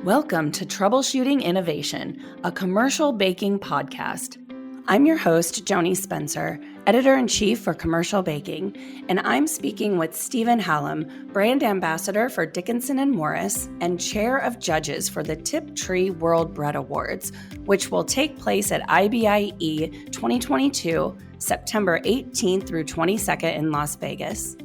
Welcome to Troubleshooting Innovation, a commercial baking podcast. I'm your host, Joanie Spencer, Editor-in-Chief for Commercial Baking, and I'm speaking with Stephen Hallam, Brand Ambassador for Dickinson Morris and Chair of Judges for the Tiptree World Bread Awards, which will take place at IBIE 2022, September 18th through 22nd in Las Vegas.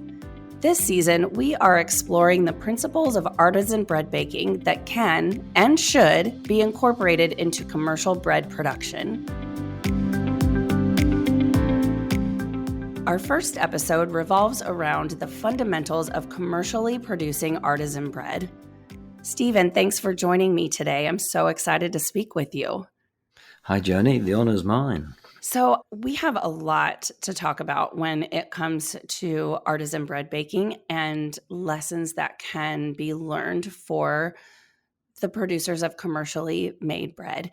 This season, we are exploring the principles of artisan bread baking that can and should be incorporated into commercial bread production. Our first episode revolves around the fundamentals of commercially producing artisan bread. Stephen, thanks for joining me today. I'm so excited to speak with you. Hi, Joanie. The honor's mine. So we have a lot to talk about when it comes to artisan bread baking and lessons that can be learned for the producers of commercially made bread.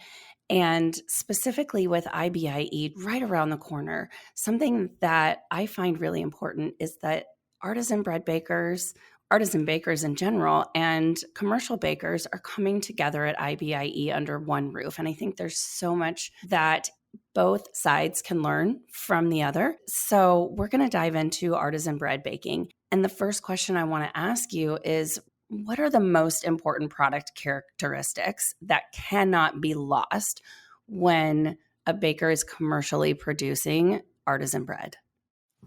And specifically with IBIE right around the corner, something that I find really important is that artisan bread bakers, artisan bakers in general, and commercial bakers are coming together at IBIE under one roof. And I think there's so much that both sides can learn from the other. So we're going to dive into artisan bread baking. And the first question I want to ask you is, what are the most important product characteristics that cannot be lost when a baker is commercially producing artisan bread?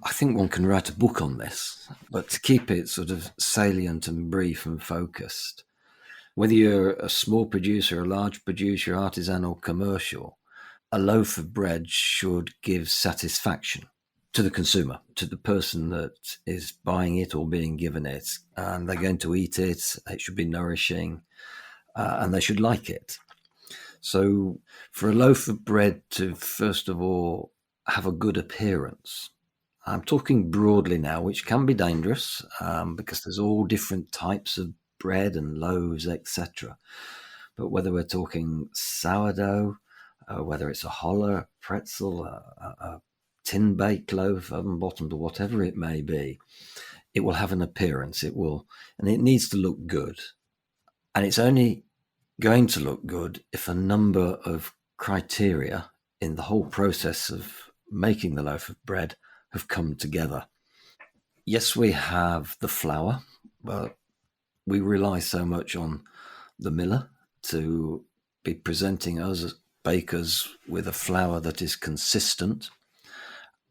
I think one can write a book on this, but to keep it sort of salient and brief and focused, whether you're a small producer, a large producer, artisan or commercial, a loaf of bread should give satisfaction to the consumer, to the person that is buying it or being given it, and they're going to eat it. It should be nourishing, and they should like it. So for a loaf of bread to, first of all, have a good appearance, I'm talking broadly now, which can be dangerous because there's all different types of bread and loaves, etc. But whether we're talking sourdough, whether it's a holler, pretzel, a tin-baked loaf, oven-bottomed, or whatever it may be, it will have an appearance. It will, and it needs to look good. And it's only going to look good if a number of criteria in the whole process of making the loaf of bread have come together. Yes, we have the flour, but we rely so much on the miller to be presenting us as bakers with a flour that is consistent.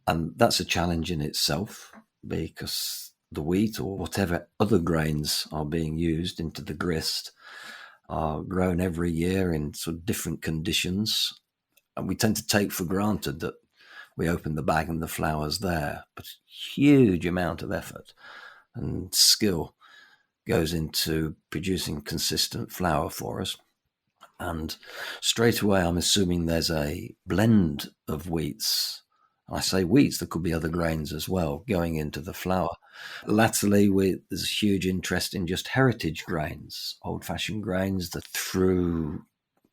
And that's a challenge in itself because the wheat or whatever other grains are being used into the grist are grown every year in sort of different conditions. And we tend to take for granted that we open the bag and the flour's there. But a huge amount of effort and skill goes into producing consistent flour for us. And straight away, I'm assuming there's a blend of wheats. I say wheats, there could be other grains as well going into the flour. Latterly, there's a huge interest in just heritage grains, old-fashioned grains that through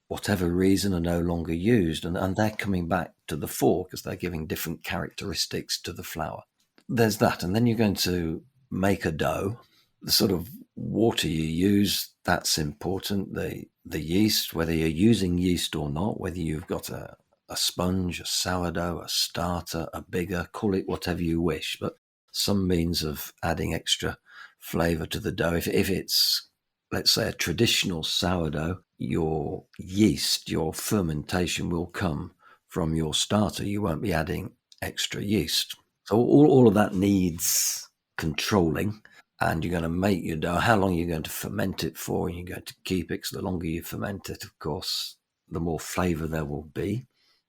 whatever reason are no longer used. And they're coming back to the fore because they're giving different characteristics to the flour. There's that. And then you're going to make a dough. The sort of water you use, that's important. The yeast, whether you're using yeast or not, whether you've got a sponge, a sourdough, a starter, a bigger, call it whatever you wish, but some means of adding extra flavour to the dough. If it's, let's say, a traditional sourdough, your yeast, your fermentation will come from your starter. You won't be adding extra yeast. So all of that needs controlling. And you're going to make your dough. How long are you going to ferment it for? And you're going to keep it, because the longer you ferment it, of course, the more flavour there will be.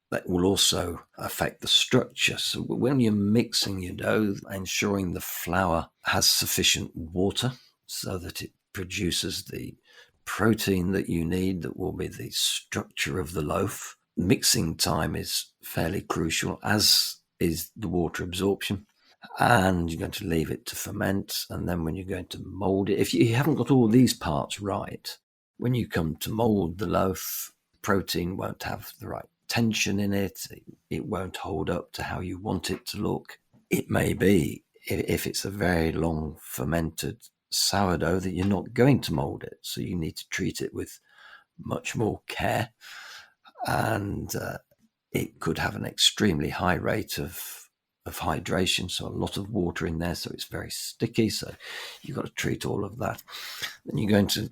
That will also affect the structure. So when you're mixing your dough, ensuring the flour has sufficient water so that it produces the protein that you need, that will be the structure of the loaf. Mixing time is fairly crucial, as is the water absorption. And you're going to leave it to ferment. And then when you're going to mould it, if you haven't got all these parts right, when you come to mould the loaf, protein won't have the right tension in it. It won't hold up to how you want it to look. It may be, if it's a very long fermented sourdough, that you're not going to mould it. So you need to treat it with much more care, and it could have an extremely high rate of hydration, so a lot of water in there, so it's very sticky, so you've got to treat all of that. Then you're going to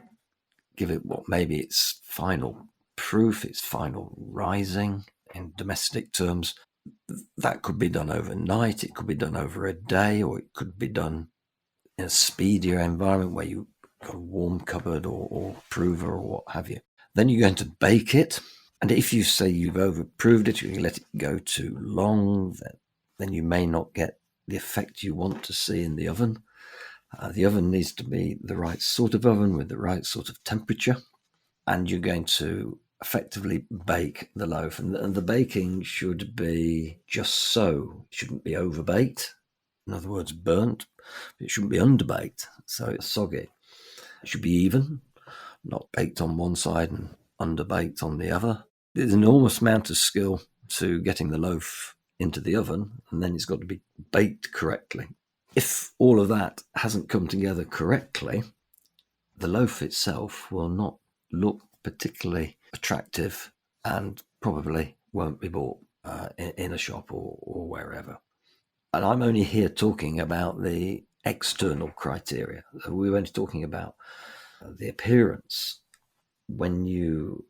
give it what maybe its final proof, its final rising in domestic terms. That could be done overnight, it could be done over a day, or it could be done in a speedier environment where you've got a warm cupboard or prover or what have you. Then you're going to bake it. And if you say you've overproved it, you let it go too long, then you may not get the effect you want to see in the oven. The oven needs to be the right sort of oven with the right sort of temperature. And you're going to effectively bake the loaf. And the baking should be just so. It shouldn't be overbaked. In other words, burnt. It shouldn't be underbaked, so it's soggy. It should be even, not baked on one side and underbaked on the other. There's an enormous amount of skill to getting the loaf into the oven, and then it's got to be baked correctly. If all of that hasn't come together correctly, the loaf itself will not look particularly attractive and probably won't be bought in a shop or wherever. And I'm only here talking about the external criteria. We were only talking about the appearance. When you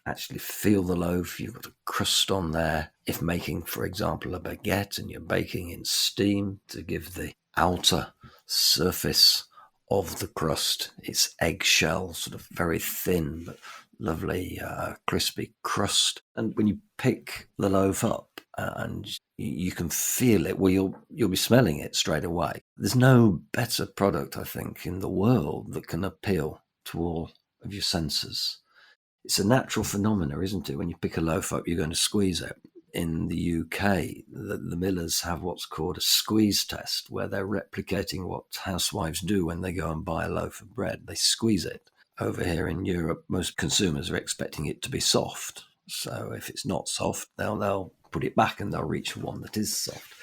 actually feel the loaf, you've got a crust on there. If making, for example, a baguette and you're baking in steam to give the outer surface of the crust its eggshell, sort of very thin but lovely crispy crust. And when you pick the loaf up and you can feel it, well, you'll be smelling it straight away. There's no better product, I think, in the world that can appeal to all of your senses. It's a natural phenomena, isn't it? When you pick a loaf up, you're going to squeeze it. In the UK, the millers have what's called a squeeze test, where they're replicating what housewives do when they go and buy a loaf of bread. They squeeze it. Over here in Europe, most consumers are expecting it to be soft. So if it's not soft, they'll put it back and they'll reach for one that is soft.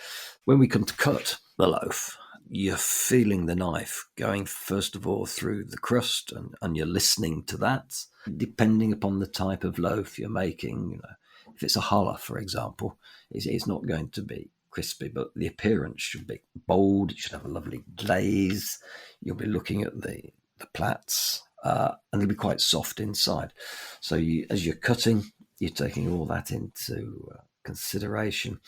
When we come to cut the loaf, you're feeling the knife going, first of all, through the crust, and you're listening to that. Depending upon the type of loaf you're making, if it's a challah, for example, it's not going to be crispy, but the appearance should be bold. It should have a lovely glaze. You'll be looking at the plats, and it'll be quite soft inside. So as you're cutting, you're taking all that into consideration,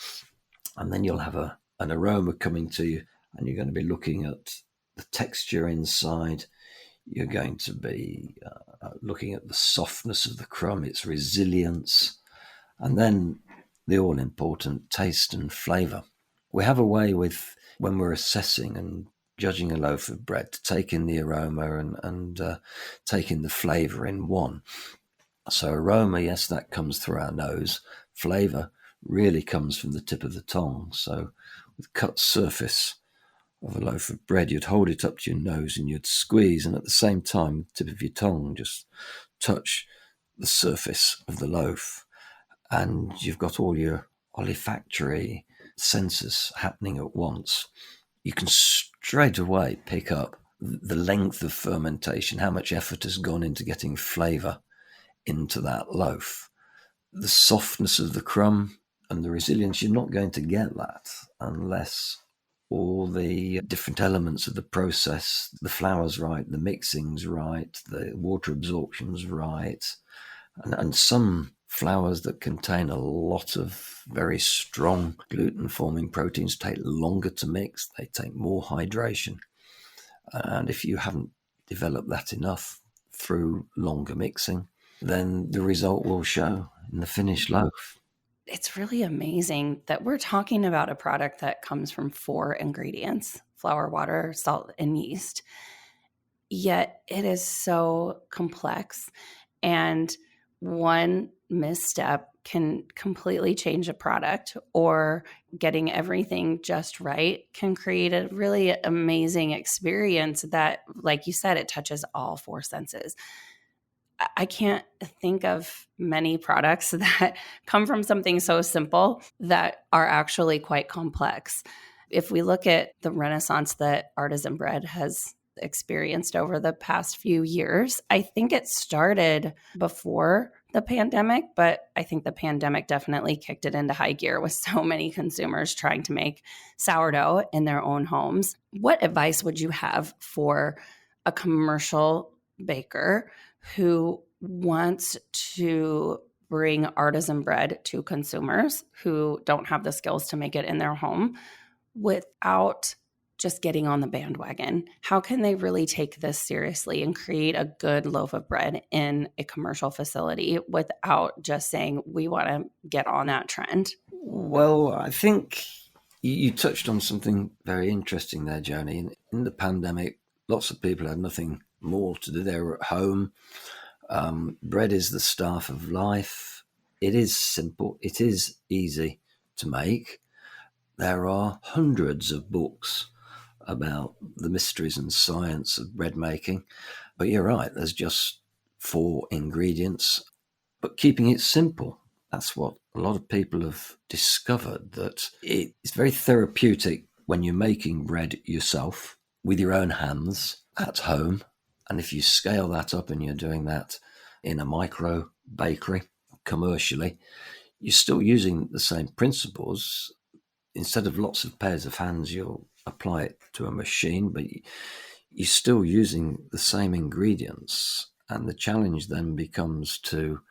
and then you'll have an aroma coming to you, and you're going to be looking at the texture inside. You're going to be looking at the softness of the crumb, its resilience, and then the all-important taste and flavour. We have a way with, when we're assessing and judging a loaf of bread, to take in the aroma and take in the flavour in one. So aroma, yes, that comes through our nose. Flavour really comes from the tip of the tongue. So with cut surface of a loaf of bread, you'd hold it up to your nose and you'd squeeze, and at the same time, the tip of your tongue just touch the surface of the loaf, and you've got all your olfactory senses happening at once. You can straight away pick up the length of fermentation, how much effort has gone into getting flavour into that loaf. The softness of the crumb and the resilience, you're not going to get that unless all the different elements of the process, the flour's right, the mixing's right, the water absorption's right, and some flours that contain a lot of very strong gluten-forming proteins take longer to mix, they take more hydration. And if you haven't developed that enough through longer mixing, then the result will show in the finished loaf. It's really amazing that we're talking about a product that comes from 4 ingredients: flour, water, salt, and yeast. Yet it is so complex, and one misstep can completely change a product, or getting everything just right can create a really amazing experience that, like you said, it touches all 4 senses. I can't think of many products that come from something so simple that are actually quite complex. If we look at the renaissance that artisan bread has experienced over the past few years. I think it started before the pandemic, but I think the pandemic definitely kicked it into high gear with so many consumers trying to make sourdough in their own homes. What advice would you have for a commercial baker who wants to bring artisan bread to consumers who don't have the skills to make it in their home without just getting on the bandwagon? How can they really take this seriously and create a good loaf of bread in a commercial facility without just saying, we want to get on that trend? Well, I think you touched on something very interesting there, Joanie. In the pandemic, lots of people had nothing more to do. They were at home. Bread is the staff of life. It is simple. It is easy to make. There are hundreds of books about the mysteries and science of bread making. But you're right, there's just 4 ingredients. But keeping it simple, that's what a lot of people have discovered, that it's very therapeutic when you're making bread yourself with your own hands at home. And if you scale that up and you're doing that in a micro bakery commercially, you're still using the same principles. Instead of lots of pairs of hands, you'll apply it to a machine, but you're still using the same ingredients. And the challenge then becomes to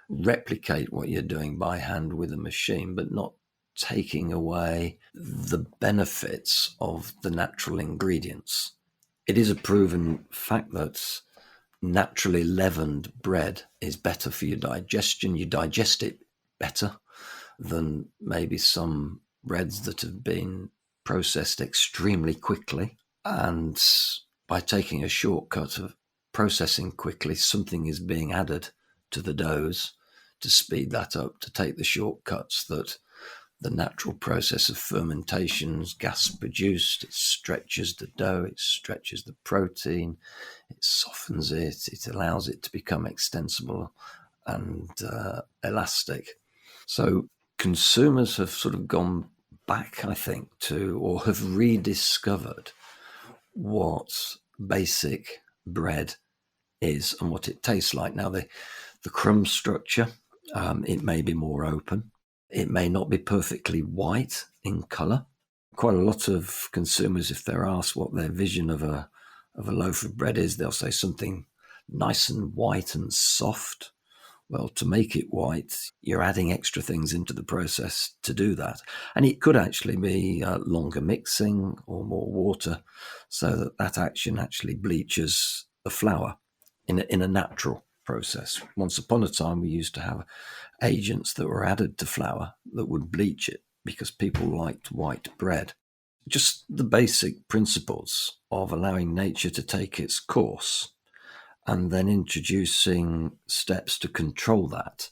replicate what you're doing by hand with a machine, but not taking away the benefits of the natural ingredients. It is a proven fact that naturally leavened bread is better for your digestion. You digest it better than maybe some breads that have been processed extremely quickly. And by taking a shortcut of processing quickly, something is being added to the doughs to speed that up, to take the shortcuts that the natural process of fermentation is gas produced. It stretches the dough, it stretches the protein, it softens it, it allows it to become extensible and elastic. So consumers have sort of gone back, I think, to, or have rediscovered what basic bread is and what it tastes like. Now, the crumb structure, it may be more open. It may not be perfectly white in colour. Quite a lot of consumers, if they're asked what their vision of a loaf of bread is, they'll say something nice and white and soft. Well, to make it white, you're adding extra things into the process to do that. And it could actually be longer mixing or more water, so that action actually bleaches the flour in a natural process. Once upon a time, we used to have agents that were added to flour that would bleach it because people liked white bread. Just the basic principles of allowing nature to take its course and then introducing steps to control that.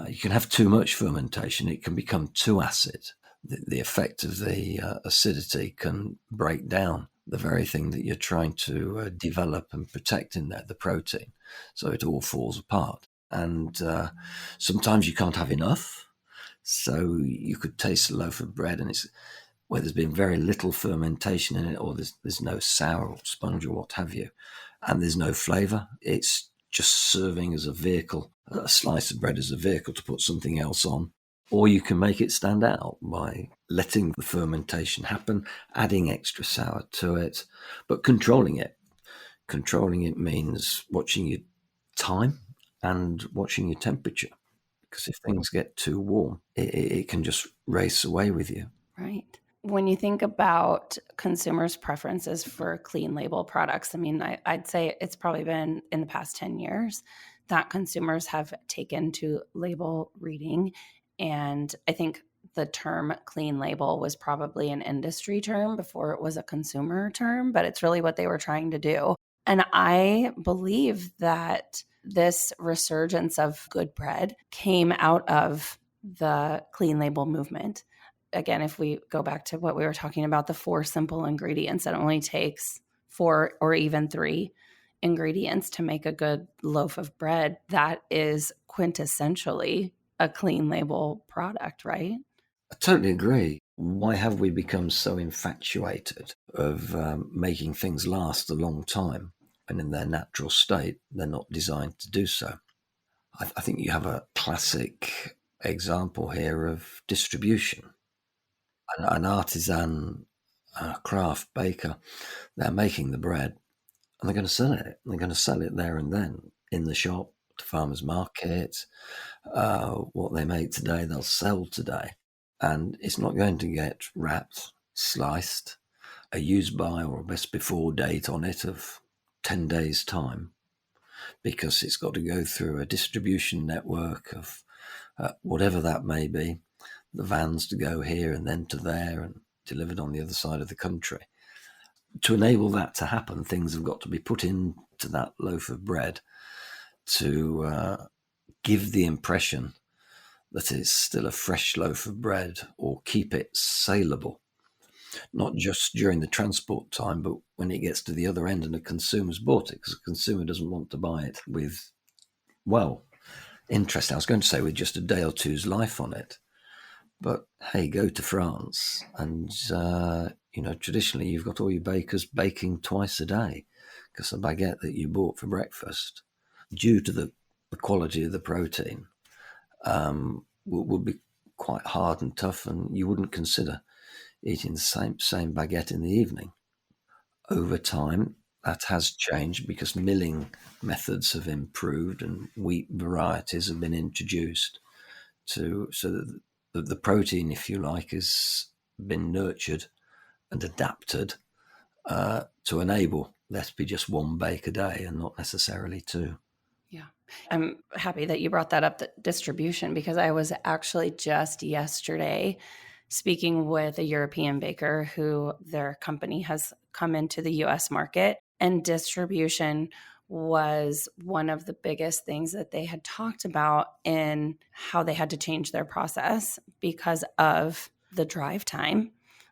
You can have too much fermentation. It can become too acid. The effect of the acidity can break down the very thing that you're trying to develop and protect in there, the protein. So it all falls apart. And sometimes you can't have enough. So you could taste a loaf of bread and it's where there's been very little fermentation in it, or there's no sour or sponge or what have you, and there's no flavour. It's just serving as a vehicle, a slice of bread as a vehicle to put something else on. Or you can make it stand out by letting the fermentation happen, adding extra sour to it, but controlling it. Controlling it means watching your time and watching your temperature. Because if things get too warm, it can just race away with you. Right. When you think about consumers' preferences for clean label products, I mean, I'd say it's probably been in the past 10 years that consumers have taken to label reading. And I think the term clean label was probably an industry term before it was a consumer term, but it's really what they were trying to do. And I believe that this resurgence of good bread came out of the clean label movement. Again, if we go back to what we were talking about, the 4 simple ingredients, it only takes 4 or even 3 ingredients to make a good loaf of bread. That is quintessentially a clean label product, right? I totally agree. Why have we become so infatuated of making things last a long time when in their natural state they're not designed to do so? I think you have a classic example here of distribution. An artisan, a craft baker, they're making the bread and they're going to sell it. They're going to sell it there and then in the shop, to farmers market. What they make today, they'll sell today. And it's not going to get wrapped, sliced, a use by or a best before date on it of 10 days' time, because it's got to go through a distribution network of whatever that may be, the vans to go here and then to there and delivered on the other side of the country. To enable that to happen, things have got to be put into that loaf of bread to give the impression that it's still a fresh loaf of bread or keep it saleable, not just during the transport time, but when it gets to the other end and a consumer's bought it, because the consumer doesn't want to buy it with, well, interesting. I was going to say with just a day or two's life on it. But hey, go to France and, traditionally you've got all your bakers baking twice a day because the baguette that you bought for breakfast, due to the quality of the protein, would be quite hard and tough, and you wouldn't consider eating the same baguette in the evening. Over time, that has changed because milling methods have improved and wheat varieties have been introduced so that the protein, if you like, has been nurtured and adapted to enable there to be just one bake a day and not necessarily two. Yeah. I'm happy that you brought that up, the distribution, because I was actually just yesterday speaking with a European baker who their company has come into the US market, and distribution was one of the biggest things that they had talked about in how they had to change their process because of the drive time.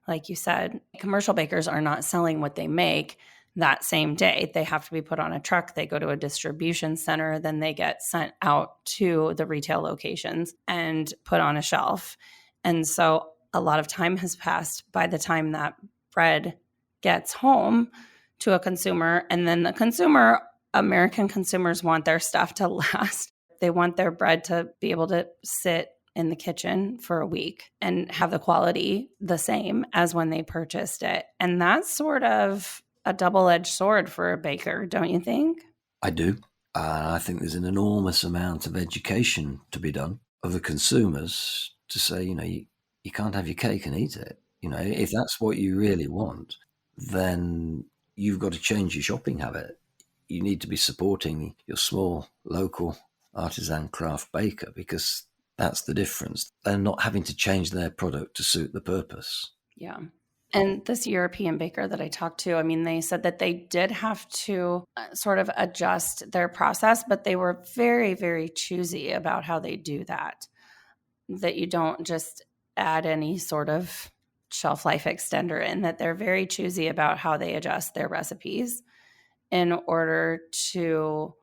Like you said, commercial bakers are not selling what they make that same day. They have to be put on a truck. They go to a distribution center, then they get sent out to the retail locations and put on a shelf. And so a lot of time has passed by the time that bread gets home to a consumer. And then the consumer, American consumers, want their stuff to last. They want their bread to be able to sit in the kitchen for a week and have the quality the same as when they purchased it. And that's sort of a double-edged sword for a baker, don't you think? I do. I think there's an enormous amount of education to be done of the consumers to say, you can't have your cake and eat it. If that's what you really want, then you've got to change your shopping habit. You need to be supporting your small, local, artisan craft baker, because that's the difference. They're not having to change their product to suit the purpose. Yeah. And this European baker that I talked to, they said that they did have to sort of adjust their process, but they were very, very choosy about how they do that. That you don't just add any sort of shelf life extender in, that they're very choosy about how they adjust their recipes in order to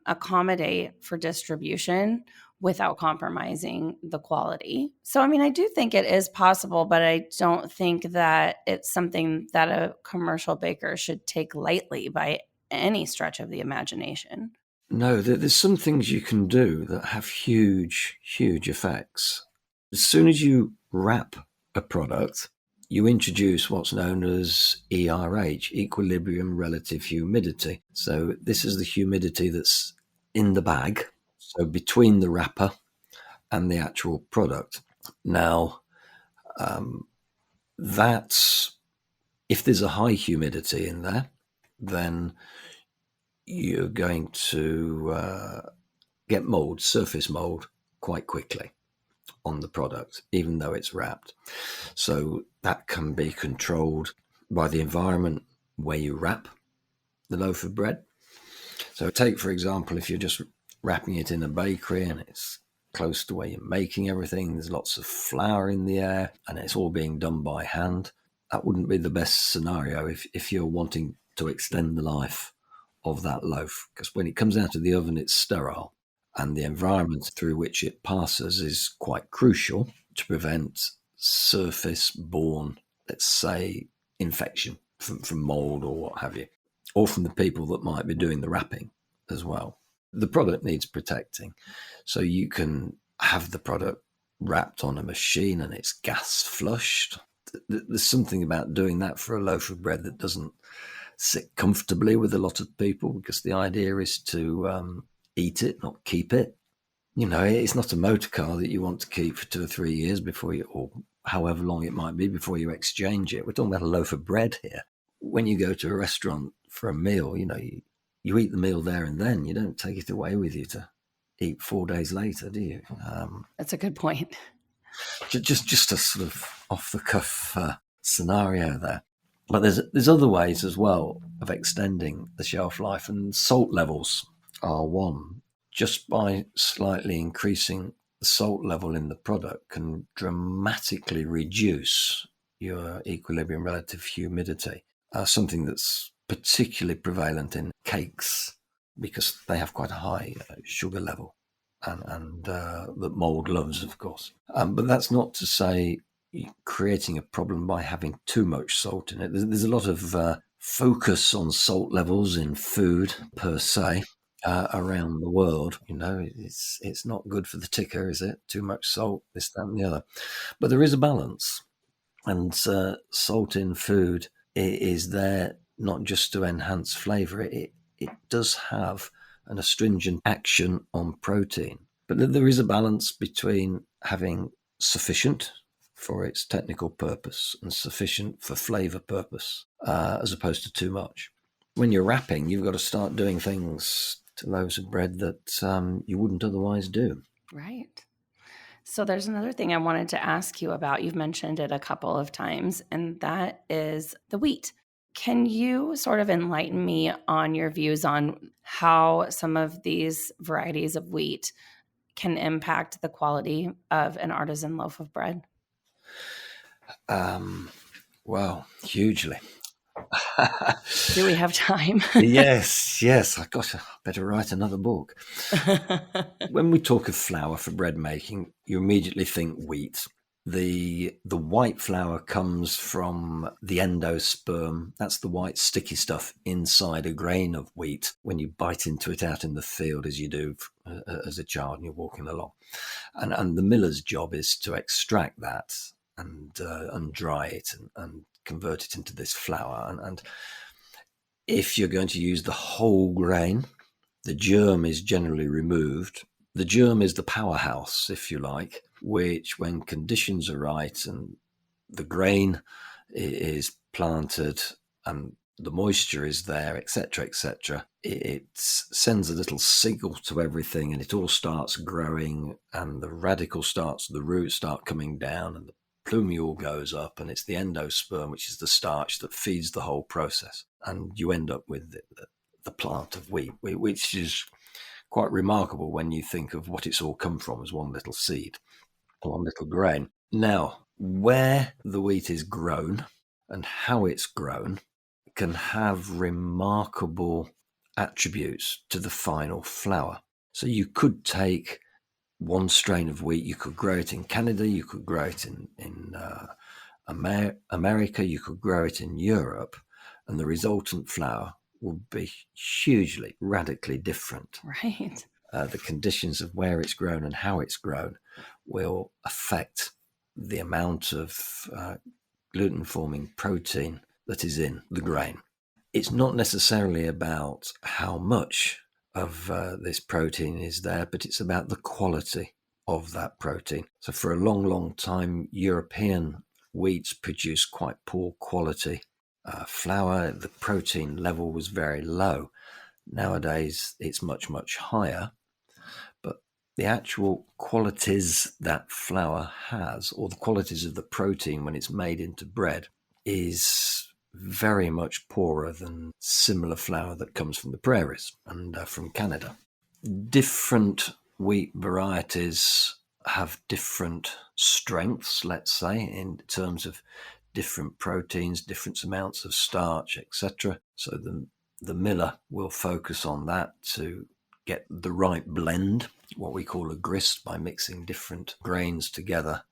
accommodate for distribution without compromising the quality. So, I do think it is possible, but I don't think that it's something that a commercial baker should take lightly by any stretch of the imagination. No, there's some things you can do that have huge, huge effects. As soon as you wrap a product, you introduce what's known as ERH, equilibrium relative humidity. So this is the humidity that's in the bag, so between the wrapper and the actual product. Now, that's, if there's a high humidity in there, then you're going to get mold, surface mold, quite quickly on the product, even though it's wrapped. So that can be controlled by the environment where you wrap the loaf of bread. So take, for example, if you're just wrapping it in a bakery and it's close to where you're making everything, there's lots of flour in the air and it's all being done by hand, that wouldn't be the best scenario if you're wanting to extend the life of that loaf, because when it comes out of the oven, it's sterile. And the environment through which it passes is quite crucial to prevent surface-borne, let's say, infection from mold or what have you, or from the people that might be doing the wrapping as well. The product needs protecting. So you can have the product wrapped on a machine and it's gas flushed. There's something about doing that for a loaf of bread that doesn't sit comfortably with a lot of people, because the idea is to eat it, not keep it. You know, it's not a motor car that you want to keep for 2 or 3 years before you, or however long it might be before you exchange it. We're talking about a loaf of bread here. When you go to a restaurant for a meal, you know, you eat the meal there and then. You don't take it away with you to eat 4 days later, do you? That's a good point. Just a sort of off-the-cuff scenario there. But there's other ways as well of extending the shelf life, and salt levels are one. Just by slightly increasing the salt level in the product can dramatically reduce your equilibrium relative humidity, something that's particularly prevalent in cakes because they have quite a high sugar level, and that mold loves, of course. But that's not to say creating a problem by having too much salt in it. There's a lot of focus on salt levels in food per se around the world. You know, it's not good for the ticker, is it? Too much salt, this, that, and the other. But there is a balance, and salt in food is there not just to enhance flavour. It does have an astringent action on protein, but there is a balance between having sufficient for its technical purpose and sufficient for flavour purpose, as opposed to too much. When you're wrapping, you've got to start doing things to loaves of bread that you wouldn't otherwise do. Right. So there's another thing I wanted to ask you about. You've mentioned it a couple of times, and that is the wheat. Can you sort of enlighten me on your views on how some of these varieties of wheat can impact the quality of an artisan loaf of bread? Well, hugely. Do we have time? Yes. I better write another book. When we talk of flour for bread making, you immediately think wheat. The white flour comes from the endosperm. That's the white sticky stuff inside a grain of wheat when you bite into it out in the field, as you do as a child and you're walking along. And the miller's job is to extract that and dry it and convert it into this flour. And if you're going to use the whole grain, the germ is generally removed. The germ is the powerhouse, if you like, which, when conditions are right and the grain is planted and the moisture is there, etc., it sends a little signal to everything, and it all starts growing, and the the roots start coming down, and the plumule goes up, and it's the endosperm, which is the starch, that feeds the whole process. And you end up with the plant of wheat, which is quite remarkable when you think of what it's all come from as one little seed, one little grain. Now, where the wheat is grown and how it's grown can have remarkable attributes to the final flour. So you could take one strain of wheat, you could grow it in Canada, you could grow it in America, you could grow it in Europe, and the resultant flour would be hugely, radically different. Right. The conditions of where it's grown and how it's grown will affect the amount of gluten-forming protein that is in the grain. It's not necessarily about how much of this protein is there, but it's about the quality of that protein. So for a long, long time, European wheats produced quite poor quality flour. The protein level was very low. Nowadays, it's much, much higher. But the actual qualities that flour has, or the qualities of the protein when it's made into bread, is very much poorer than similar flour that comes from the prairies and from Canada. Different wheat varieties have different strengths, let's say, in terms of different proteins, different amounts of starch, etc. So the miller will focus on that to get the right blend, what we call a grist, by mixing different grains together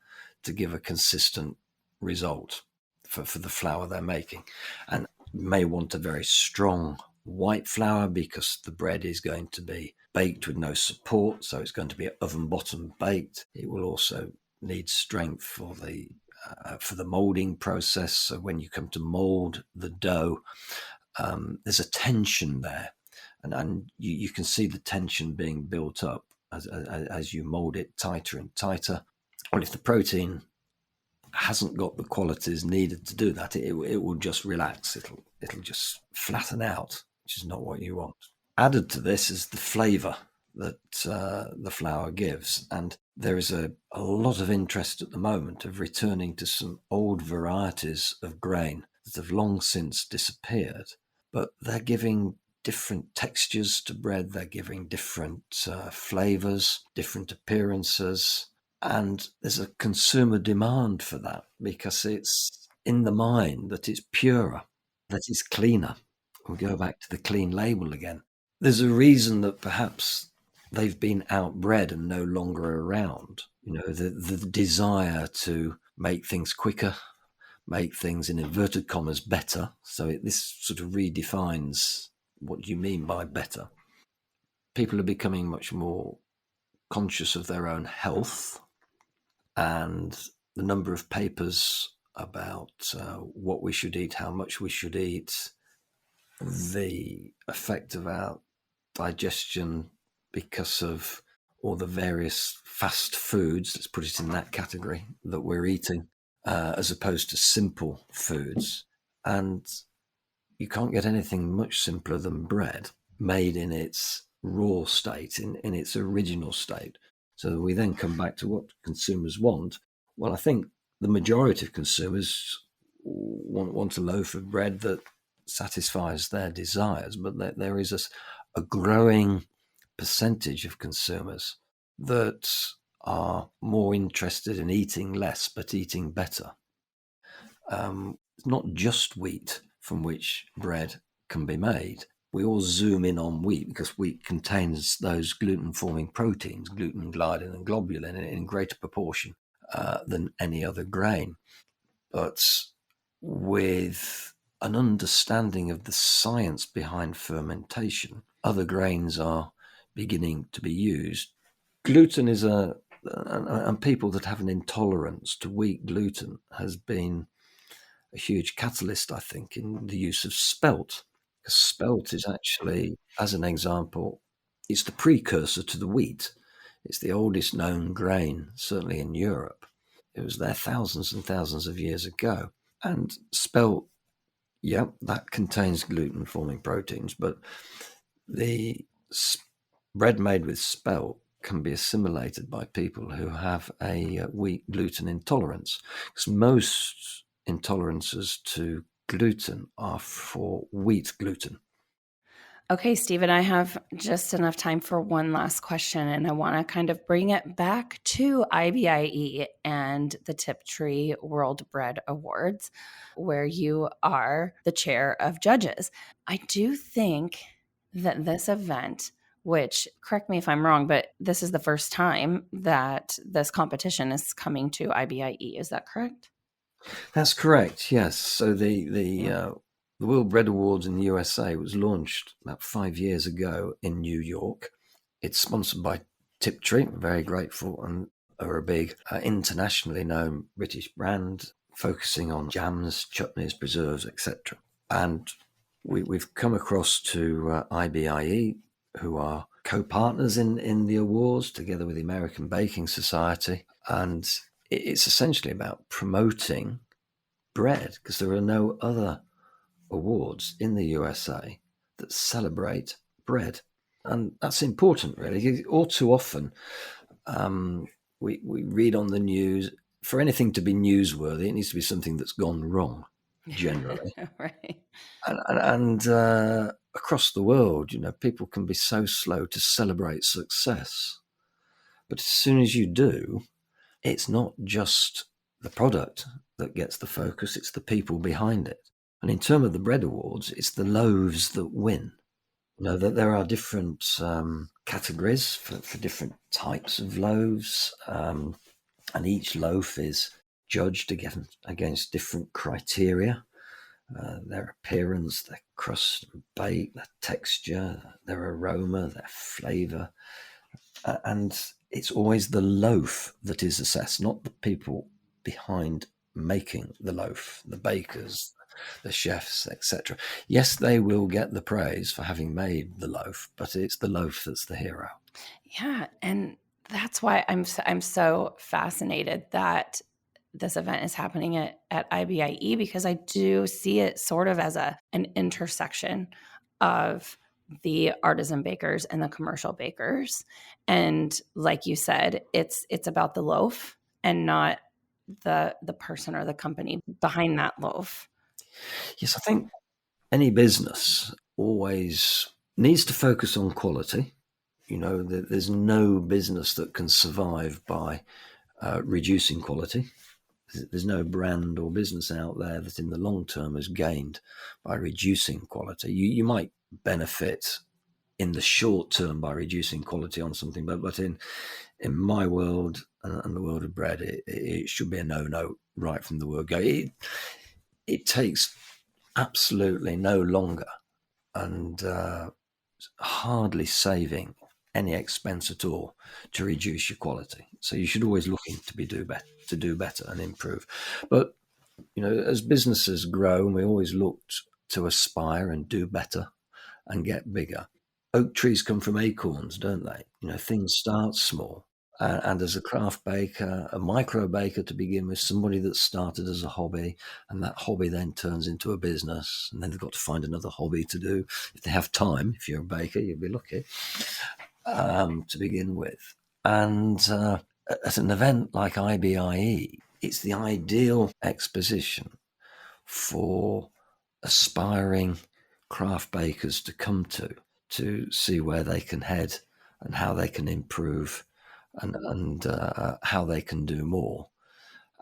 to give a consistent result for the flour they're making. And you may want a very strong white flour because the bread is going to be baked with no support, so it's going to be oven bottom baked. It will also need strength for the molding process. So when you come to mold the dough, there's a tension there, and you can see the tension being built up as you mold it tighter and tighter. Well, if the protein hasn't got the qualities needed to do that, it will just relax. It'll just flatten out, which is not what you want. Added to this is the flavour that the flour gives, and there is a lot of interest at the moment of returning to some old varieties of grain that have long since disappeared, but they're giving different textures to bread, they're giving different flavours, different appearances, and there's a consumer demand for that because it's in the mind that it's purer, that it's cleaner. We'll go back to the clean label again. There's a reason that perhaps they've been outbred and no longer around. The desire to make things quicker, make things in inverted commas better. So this sort of redefines what you mean by better. People are becoming much more conscious of their own health, and the number of papers about what we should eat, how much we should eat, the effect of our digestion because of all the various fast foods, let's put it in that category, that we're eating, as opposed to simple foods. And you can't get anything much simpler than bread made in its raw state, in its original state. So we then come back to what consumers want. Well, I think the majority of consumers want a loaf of bread that satisfies their desires, but there is a growing percentage of consumers that are more interested in eating less but eating better. It's not just wheat from which bread can be made. We all zoom in on wheat because wheat contains those gluten-forming proteins, gluten, gliadin, and globulin, in greater proportion than any other grain. But with an understanding of the science behind fermentation, other grains are beginning to be used. Gluten is and people that have an intolerance to wheat gluten has been a huge catalyst, I think, in the use of spelt. Because spelt is actually, as an example, it's the precursor to the wheat. It's the oldest known grain, certainly in Europe. It was there thousands and thousands of years ago. And spelt, that contains gluten-forming proteins, but the bread made with spelt can be assimilated by people who have a wheat gluten intolerance, because most intolerances to gluten are for wheat gluten. Okay, Stephen, I have just enough time for one last question, and I want to kind of bring it back to IBIE and the Tiptree World Bread Awards, where you are the chair of judges. I do think that this event, which, correct me if I'm wrong, but this is the first time that this competition is coming to IBIE. Is that correct? That's correct, yes. So the World Bread Awards in the USA was launched about 5 years ago in New York. It's sponsored by Tiptree, very grateful, and are a big internationally known British brand focusing on jams, chutneys, preserves, etc. And we've come across to IBIE, who are co-partners in the awards together with the American Baking Society. And it's essentially about promoting bread, because there are no other awards in the USA that celebrate bread. And that's important, really. All too often, we read on the news, for anything to be newsworthy, it needs to be something that's gone wrong, generally. Right. And across the world, people can be so slow to celebrate success. But as soon as you do, it's not just the product that gets the focus, it's the people behind it. And in terms of the bread awards, it's the loaves that win. That there are different categories for different types of loaves. and each loaf is judged against different criteria. Their appearance, their crust and bake, their texture, their aroma, their flavour. And it's always the loaf that is assessed, not the people behind making the loaf, the bakers, the chefs, etc. Yes, they will get the praise for having made the loaf, but it's the loaf that's the hero. Yeah, and that's why I'm so fascinated that this event is happening at IBIE, because I do see it sort of as an intersection of the artisan bakers and the commercial bakers. And like you said, it's about the loaf and not the person or the company behind that loaf. Yes, I think any business always needs to focus on quality. There's no business that can survive by reducing quality. There's no brand or business out there that in the long term has gained by reducing quality. You might benefit in the short term by reducing quality on something, but in my world and the world of bread, it should be a no right from the word go. It takes absolutely no longer and hardly saving any expense at all to reduce your quality. So you should always looking to do better and improve. But as businesses grow, and we always look to aspire and do better and get bigger. Oak trees come from acorns, don't they? Things start small. And as a craft baker, a micro baker to begin with, somebody that started as a hobby, and that hobby then turns into a business, and then they've got to find another hobby to do. If they have time, if you're a baker, you'll be lucky to begin with. And at an event like IBIE, it's the ideal exposition for aspiring craft bakers to come to see where they can head and how they can improve and how they can do more.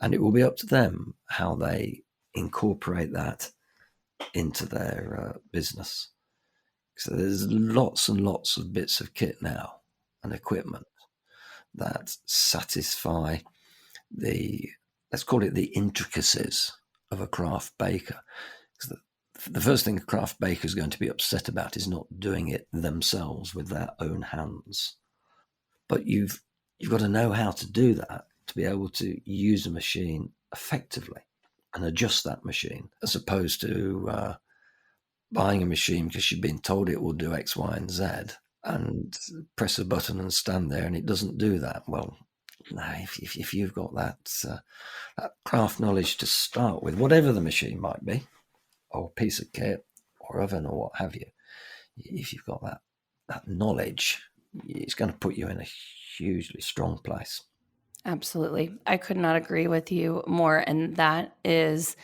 And it will be up to them how they incorporate that into their business. So there's lots and lots of bits of kit now and equipment that satisfy let's call it the intricacies of a craft baker. The first thing a craft baker is going to be upset about is not doing it themselves with their own hands. But you've got to know how to do that to be able to use a machine effectively and adjust that machine, as opposed to buying a machine because you've been told it will do X, Y, and Z, and press a button and stand there and it doesn't do that. Well, no, if you've got that craft knowledge to start with, whatever the machine might be, or piece of kit or oven or what have you, if you've got that knowledge, it's going to put you in a hugely strong place. Absolutely. I could not agree with you more. And that is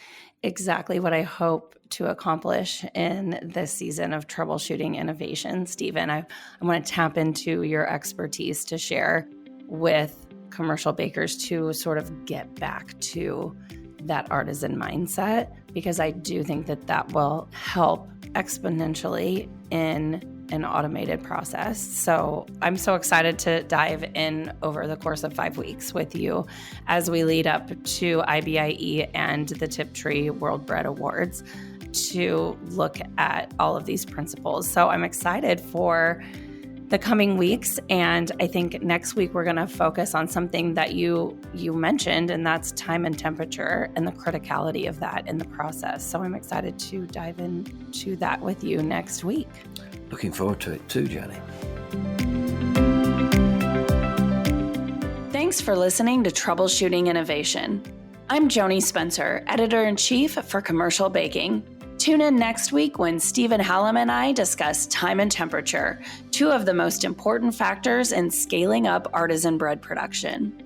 exactly what I hope to accomplish in this season of Troubleshooting Innovation. Stephen, I want to tap into your expertise to share with commercial bakers to sort of get back to that artisan mindset, because I do think that will help exponentially in an automated process. So I'm so excited to dive in over the course of 5 weeks with you as we lead up to IBIE and the Tiptree World Bread Awards to look at all of these principles. So I'm excited for the coming weeks. And I think next week we're going to focus on something that you mentioned, and that's time and temperature and the criticality of that in the process. So I'm excited to dive into that with you next week. Looking forward to it too, Joanie. Thanks for listening to Troubleshooting Innovation. I'm Joanie Spencer, Editor-in-Chief for Commercial Baking. Tune in next week when Stephen Hallam and I discuss time and temperature, two of the most important factors in scaling up artisan bread production.